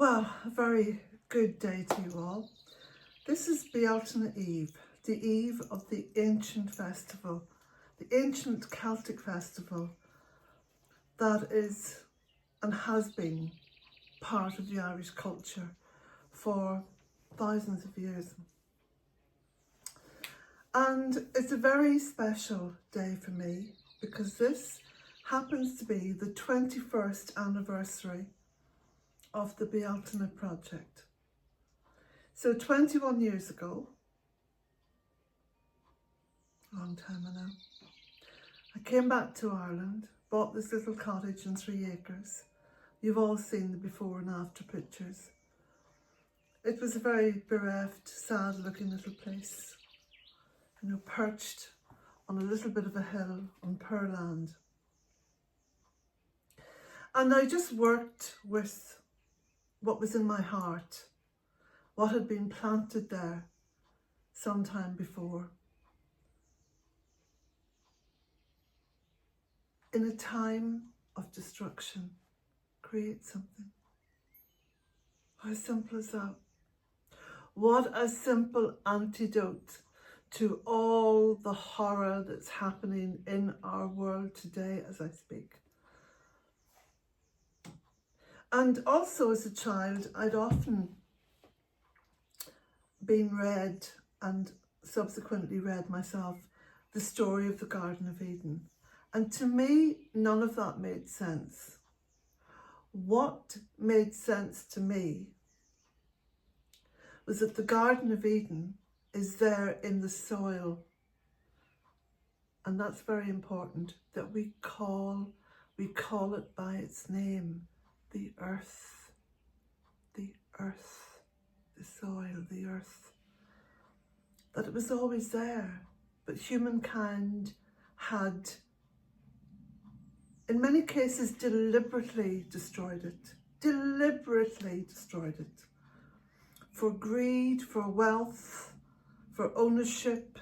Well, a very good day to you all. This is Bealtaine Eve, the eve of the ancient festival, the ancient Celtic festival that is and has been part of the Irish culture for thousands of years. And it's a very special day for me because this happens to be the 21st anniversary of the Bealtaine project. So 21 years ago, a long time ago, I came back to Ireland, bought this little cottage on 3 acres. You've all seen the before and after pictures. It was a very bereft, sad looking little place, you know, perched on a little bit of a hill on poor land. And I just worked with what was in my heart, what had been planted there some time before. In a time of destruction, create something. How simple is that? What a simple antidote to all the horror that's happening in our world today as I speak. And also as a child, I'd often been read and subsequently read myself the story of the Garden of Eden. And to me, none of that made sense. What made sense to me was that the Garden of Eden is there in the soil. And that's very important, that we call it by its name. The earth, the soil, the earth. That it was always there, but humankind had, in many cases, deliberately destroyed it. For greed, for wealth, for ownership.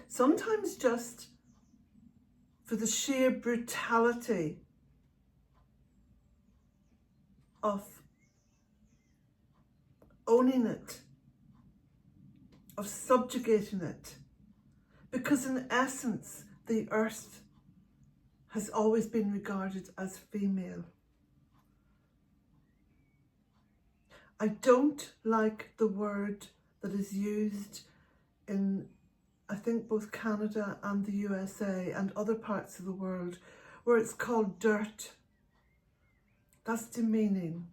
Sometimes just for the sheer brutality of owning it, of subjugating it, because in essence the earth has always been regarded as female. I don't like the word that is used in, I think, both Canada and the USA and other parts of the world, where it's called dirt. That's demeaning.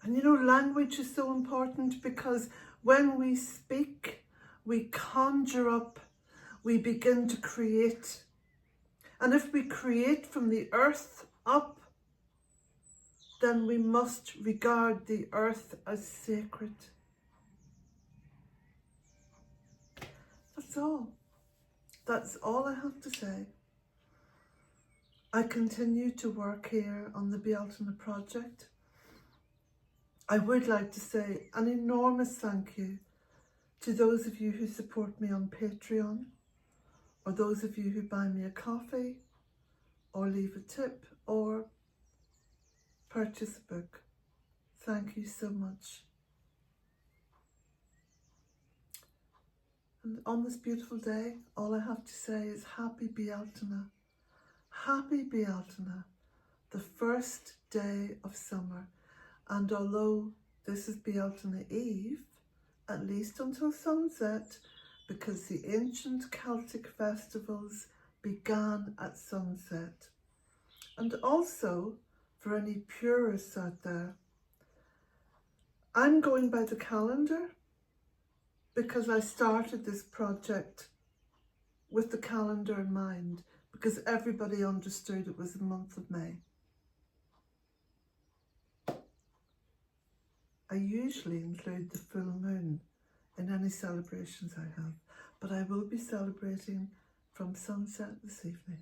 And you know, language is so important because when we speak, we conjure up, we begin to create. And if we create from the earth up, then we must regard the earth as sacred. That's all. That's all I have to say. I continue to work here on the Bealtaine project. I would like to say an enormous thank you to those of you who support me on Patreon, or those of you who buy me a coffee, or leave a tip, or purchase a book. Thank you so much. And on this beautiful day, all I have to say is happy Bealtaine. Happy Bealtaine, the first day of summer. And although this is Bealtaine Eve, at least until sunset, because the ancient Celtic festivals began at sunset. And also, for any purists out there, I'm going by the calendar because I started this project with the calendar in mind, because everybody understood it was the month of May. I usually include the full moon in any celebrations I have, but I will be celebrating from sunset this evening.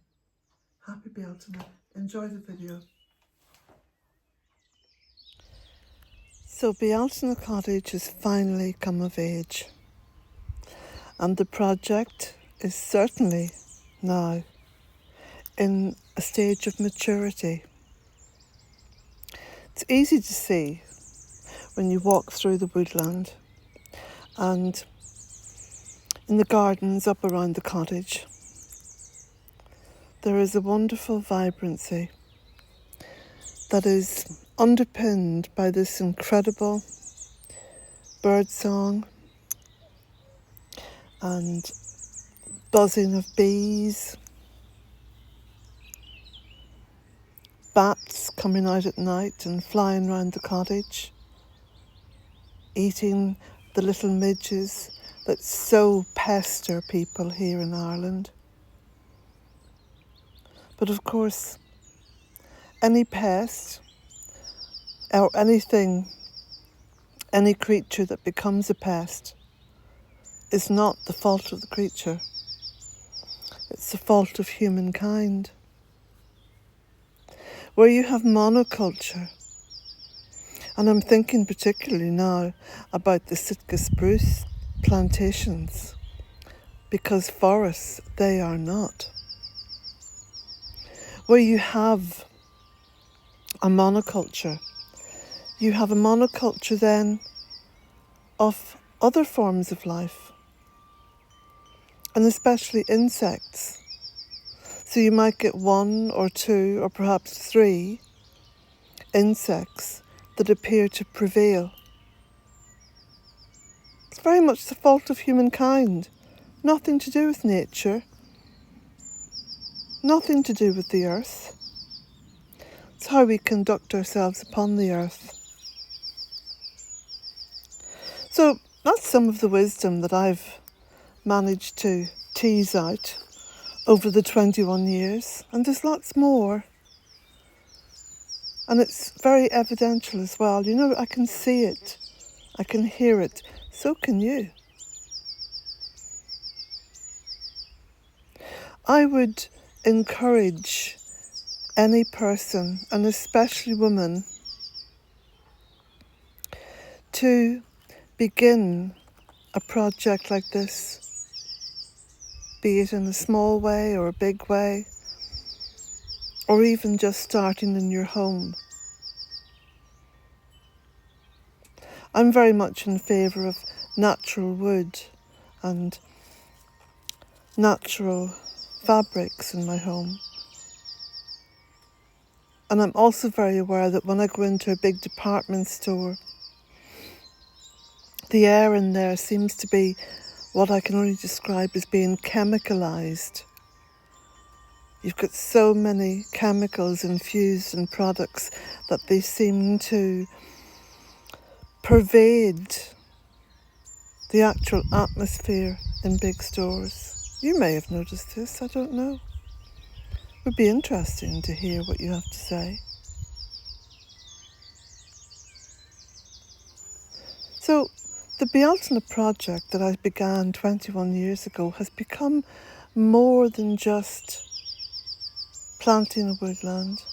Happy Bealtaine. Enjoy the video. So Bealtaine Cottage has finally come of age, and the project is certainly now in a stage of maturity. It's easy to see when you walk through the woodland and in the gardens up around the cottage. There is a wonderful vibrancy that is underpinned by this incredible bird song and buzzing of bees, bats coming out at night and flying around the cottage, eating the little midges that so pester people here in Ireland. But of course, any pest or anything, any creature that becomes a pest is not the fault of the creature. It's the fault of humankind. Where you have monoculture, and I'm thinking particularly now about the Sitka spruce plantations, because forests they are not. Where you have a monoculture, you have a monoculture then of other forms of life, and especially insects. So you might get one or two or perhaps three insects that appear to prevail. It's very much the fault of humankind. Nothing to do with nature. Nothing to do with the earth. It's how we conduct ourselves upon the earth. So that's some of the wisdom that I've managed to tease out over the 21 years, and there's lots more. And it's very evidential as well. You know, I can see it, I can hear it, so can you. I would encourage any person, and especially women, to begin a project like this, be it in a small way or a big way, or even just starting in your home. I'm very much in favour of natural wood and natural fabrics in my home. And I'm also very aware that when I go into a big department store, the air in there seems to be what I can only describe as being chemicalised. You've got so many chemicals infused in products that they seem to pervade the actual atmosphere in big stores. You may have noticed this, I don't know. It would be interesting to hear what you have to say. So the Bealtaine project that I began 21 years ago has become more than just planting a woodland,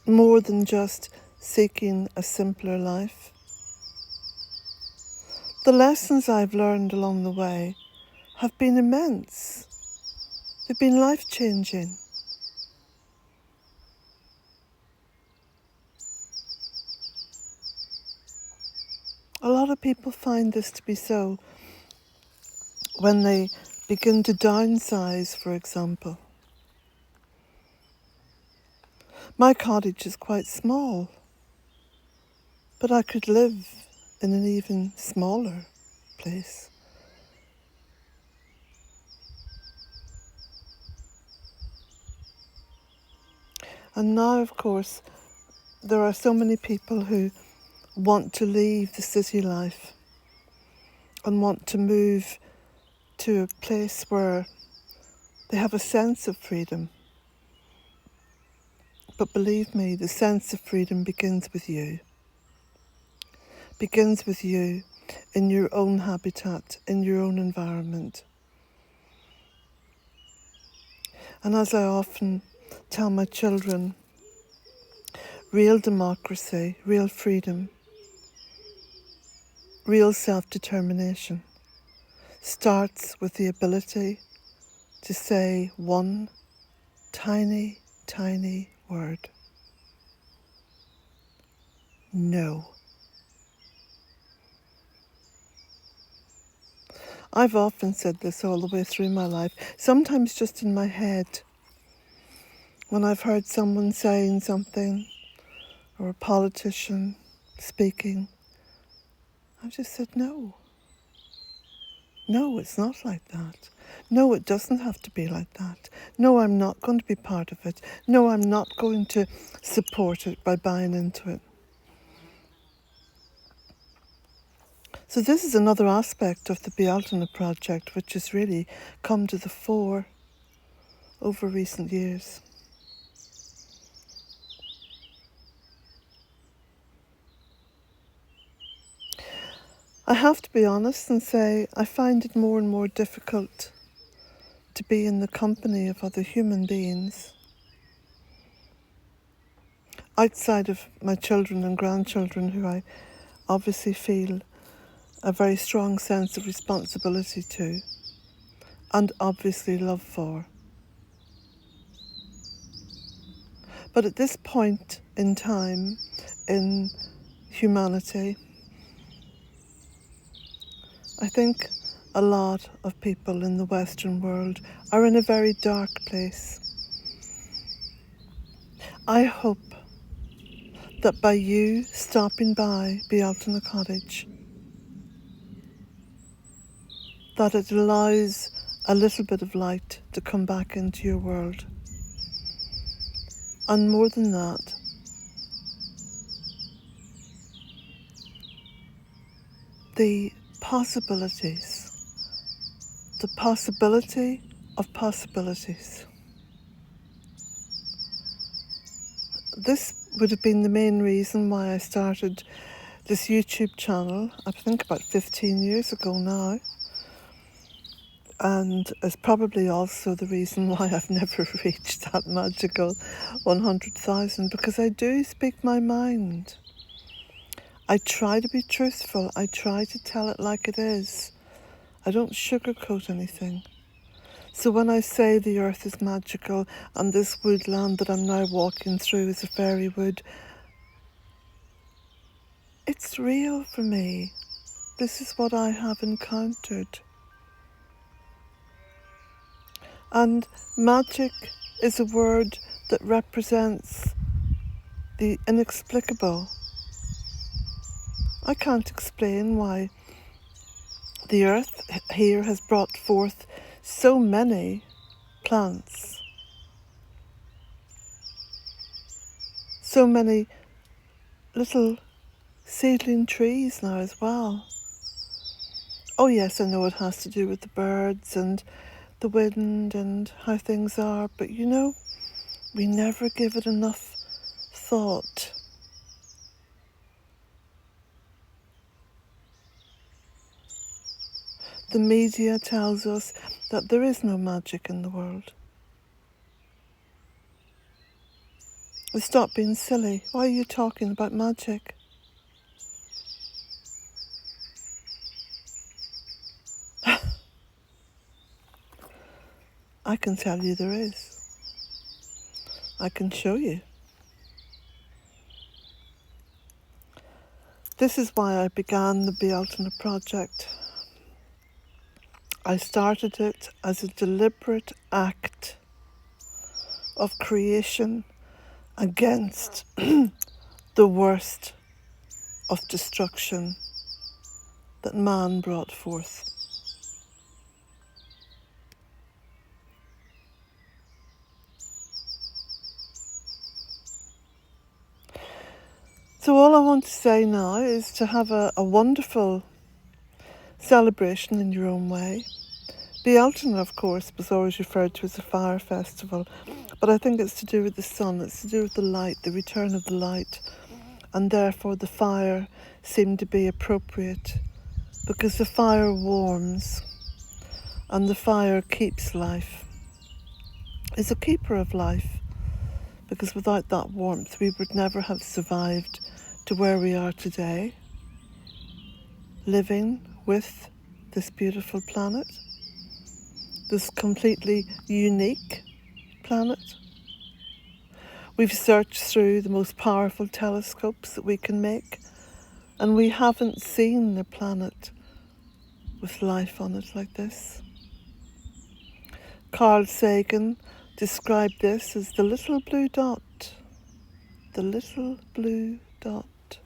more than just seeking a simpler life. The lessons I've learned along the way have been immense. They've been life-changing. A lot of people find this to be so when they begin to downsize, for example. My cottage is quite small, but I could live in an even smaller place. And now, of course, there are so many people who want to leave the city life and want to move to a place where they have a sense of freedom. But believe me, the sense of freedom begins with you. Begins with you in your own habitat, in your own environment. And as I often tell my children, real democracy, real freedom, real self-determination starts with the ability to say one tiny, tiny word. no. I've often said this all the way through my life, sometimes just in my head. When I've heard someone saying something, or a politician speaking, I've just said no. No, it's not like that. No, it doesn't have to be like that. No, I'm not going to be part of it. No, I'm not going to support it by buying into it. So this is another aspect of the Bealtaine project which has really come to the fore over recent years. I have to be honest and say I find it more and more difficult to be in the company of other human beings outside of my children and grandchildren, who I obviously feel a very strong sense of responsibility to and obviously love for. But at this point in time in humanity, I think a lot of people in the Western world are in a very dark place. I hope that by you stopping by Bealtaine Cottage, that it allows a little bit of light to come back into your world. And more than that, the possibilities, the possibility of possibilities. This would have been the main reason why I started this YouTube channel, I think about 15 years ago now. And it's probably also the reason why I've never reached that magical 100,000, because I do speak my mind. I try to be truthful. I try to tell it like it is. I don't sugarcoat anything. So when I say the earth is magical and this woodland that I'm now walking through is a fairy wood, it's real for me. This is what I have encountered. And magic is a word that represents the inexplicable. I can't explain why the earth here has brought forth so many plants, so many little seedling trees now as well. Oh yes, I know it has to do with the birds and the wind and how things are, but you know, we never give it enough thought. The media tells us that there is no magic in the world. Stop being silly. Why are you talking about magic? I can tell you there is. I can show you. This is why I began the Bealtaine project. I started it as a deliberate act of creation against the worst of destruction that man brought forth. So all I want to say now is to have a wonderful celebration in your own way. Bealtaine, of course, was always referred to as a fire festival, but I think it's to do with the sun, it's to do with the light, the return of the light, and therefore the fire seemed to be appropriate, because the fire warms, and the fire keeps life, is a keeper of life, because without that warmth we would never have survived to where we are today, living with this beautiful planet, this completely unique planet. We've searched through the most powerful telescopes that we can make, and we haven't seen a planet with life on it like this. Carl Sagan described this as the little blue dot. The little blue dot.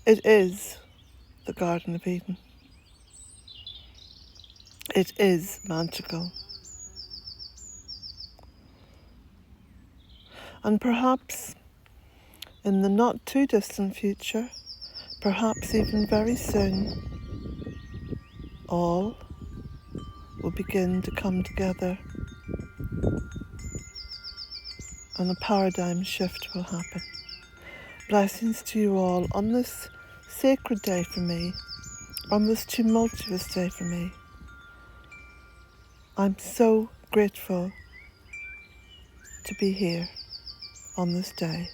It is the Garden of Eden. It is magical. And perhaps in the not too distant future, perhaps even very soon, all will begin to come together and a paradigm shift will happen. Blessings to you all on this sacred day for me, on this tumultuous day for me. I'm so grateful to be here on this day.